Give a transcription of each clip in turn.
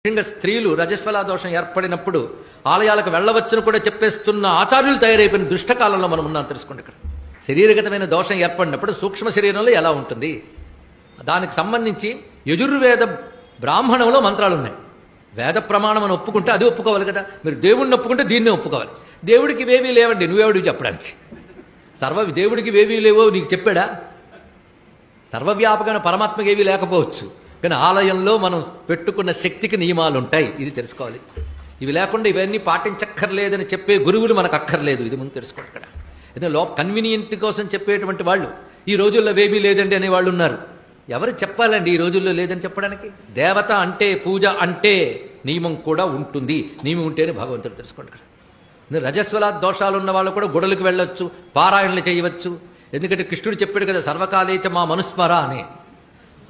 ముఖ్యంగా స్త్రీలు రజస్వలా దోషం ఏర్పడినప్పుడు ఆలయాలకు వెళ్ళవచ్చును కూడా చెప్పేస్తున్న ఆచార్యులు తయారైపోయిన దుష్టకాలంలో మనం ఉన్నాం. తెలుసుకోండి. ఇక్కడ శరీరగతమైన దోషం ఏర్పడినప్పుడు సూక్ష్మ శరీరంలో ఎలా ఉంటుంది దానికి సంబంధించి యజుర్వేద బ్రాహ్మణంలో మంత్రాలు ఉన్నాయి. వేద ప్రమాణం అని ఒప్పుకుంటే అది ఒప్పుకోవాలి కదా. మీరు దేవుడిని ఒప్పుకుంటే దీన్నే ఒప్పుకోవాలి. దేవుడికి ఇవేవీ లేవండి, నువ్వేవుడికి చెప్పడానికి. దేవుడికి ఇవేవీ లేవో నీకు చెప్పాడా? సర్వవ్యాపకమైన పరమాత్మకి ఏవీ లేకపోవచ్చు, కానీ ఆలయంలో మనం పెట్టుకున్న శక్తికి నియమాలు ఉంటాయి. ఇది తెలుసుకోవాలి. ఇవి లేకుండా ఇవన్నీ పాటించక్కర్లేదని చెప్పే గురువులు మనకు అక్కర్లేదు. ఇది ముందు తెలుసుకోండి. ఇక్కడ ఏదో కన్వీనియంట్ కోసం చెప్పేటువంటి వాళ్ళు ఈ రోజుల్లో వేమీ లేదండి అనే వాళ్ళు ఉన్నారు. ఎవరు చెప్పాలండి ఈ రోజుల్లో లేదని చెప్పడానికి? దేవత అంటే పూజ అంటే నియమం కూడా ఉంటుంది. నియమం ఉంటేనే భగవంతుడు. తెలుసుకోండి. ఇక్కడ రజస్వలా దోషాలు ఉన్న వాళ్ళు కూడా గుడులకు వెళ్ళొచ్చు, పారాయణలు చేయవచ్చు. ఎందుకంటే కృష్ణుడు చెప్పాడు కదా, సర్వకాలేచ మా మనుస్మర అని.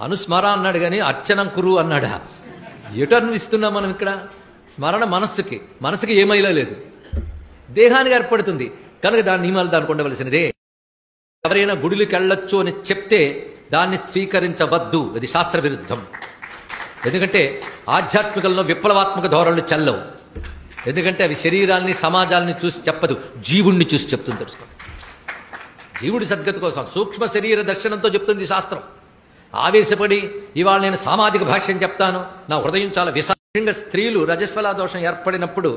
అనుస్మర అన్నాడు కానీ అర్చనం కురు అన్నాడా? ఎటు అన్విస్తున్నాం మనం ఇక్కడ? స్మరణ మనస్సుకి ఏమైనా లేదు, దేహానికి ఏర్పడుతుంది కనుక దాని నియమాలు దానికి ఉండవలసినదే. ఎవరైనా గుడికి వెళ్ళొచ్చు అని చెప్తే దాన్ని స్వీకరించవద్దు, అది శాస్త్ర విరుద్ధం. ఎందుకంటే ఆధ్యాత్మికంలో విప్లవాత్మక ధోరణులు చెల్లవు. ఎందుకంటే అవి శరీరాల్ని సమాజాలని చూసి చెప్పదు, జీవుణ్ణి చూసి చెప్తుంది. తెలుసుకోండి. జీవుడి సద్గతి కోసం సూక్ష్మ శరీర దర్శనంతో చెప్తుంది శాస్త్రం. ఆవేశపడి ఇవాళ నేను సామాజిక భాష్యం చెప్తాను, నా హృదయం చాలా విశాలంగా స్త్రీలు రజస్వలా దోషం ఏర్పడినప్పుడు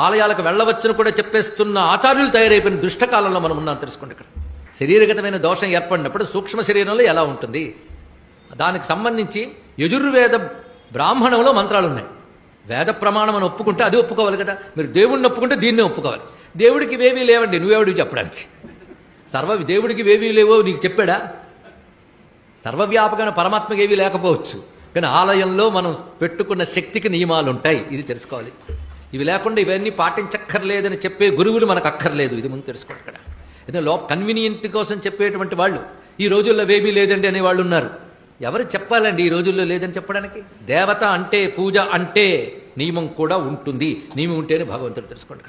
ఆలయాలకు వెళ్ళవచ్చును కూడా చెప్పేస్తున్న ఆచార్యులు తయారైపోయిన దుష్టకాలంలో మనం ఉన్నాం. తెలుసుకోండి. ఇక్కడ శరీరగతమైన దోషం ఏర్పడినప్పుడు సూక్ష్మ శరీరంలో ఎలా ఉంటుంది దానికి సంబంధించి యజుర్వేద బ్రాహ్మణంలో మంత్రాలు ఉన్నాయి. వేద ప్రమాణం అని ఒప్పుకుంటే అది ఒప్పుకోవాలి కదా. మీరు దేవుడిని ఒప్పుకుంటే దీన్నే ఒప్పుకోవాలి. దేవుడికి ఇవేవీ లేవండి, నువ్వేవుడికి చెప్పడానికి. దేవుడికి ఇవేవీ లేవో నీకు చెప్పాడా? సర్వవ్యాపకమైన పరమాత్మకి ఏవీ లేకపోవచ్చు, కానీ ఆలయంలో మనం పెట్టుకున్న శక్తికి నియమాలు ఉంటాయి. ఇది తెలుసుకోవాలి. ఇవి లేకుండా ఇవన్నీ పాటించక్కర్లేదని చెప్పే గురువులు మనకు అక్కర్లేదు. ఇది ముందు తెలుసుకోండి. ఇక్కడ ఏదో కన్వీనియంట్ కోసం చెప్పేటువంటి వాళ్ళు ఈ రోజుల్లో వేమీ లేదండి అనే వాళ్ళు ఉన్నారు. ఎవరు చెప్పాలండి ఈ రోజుల్లో లేదని చెప్పడానికి? దేవత అంటే పూజ అంటే నియమం కూడా ఉంటుంది. నియమం ఉంటేనే భగవంతుడు. తెలుసుకోండి.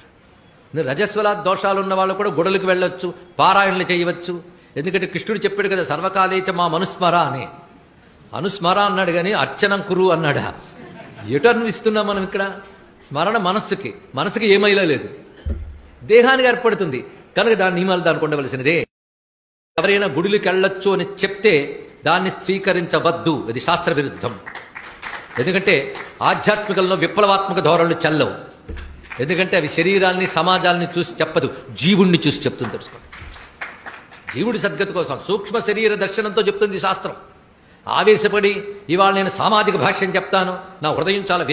ఇక్కడ రజస్వలా దోషాలు ఉన్న వాళ్ళు కూడా గుడులకు వెళ్ళొచ్చు, పారాయణలు చేయవచ్చు. ఎందుకంటే కృష్ణుడు చెప్పాడు కదా, సర్వకాలేచ మా మనుస్మర అని. అనుస్మర అన్నాడు కానీ అర్చనం కురు అన్నాడా? ఎటు అన్విస్తున్నాం మనం ఇక్కడ? స్మరణ మనస్సుకి ఏమైనా లేదు, దేహానికి ఏర్పడుతుంది కనుక దాని నియమాలు దానికి ఉండవలసినదే. ఎవరైనా గుడికి వెళ్ళొచ్చు అని చెప్తే దాన్ని స్వీకరించవద్దు, అది శాస్త్ర విరుద్ధం. ఎందుకంటే ఆధ్యాత్మికంలో విప్లవాత్మక ధోరణులు చెల్లవు. ఎందుకంటే అవి శరీరాల్ని సమాజాలని చూసి చెప్పదు, జీవుణ్ణి చూసి చెప్తుంది. తెలుసుకోండి. జీవుడి సద్గతి కోసం సూక్ష్మ శరీర దర్శనంతో చెప్తుంది శాస్త్రం. ఆవేశపడి ఇవాళ నేను సామాజిక భాష్యం చెప్తాను, నా హృదయం చాలా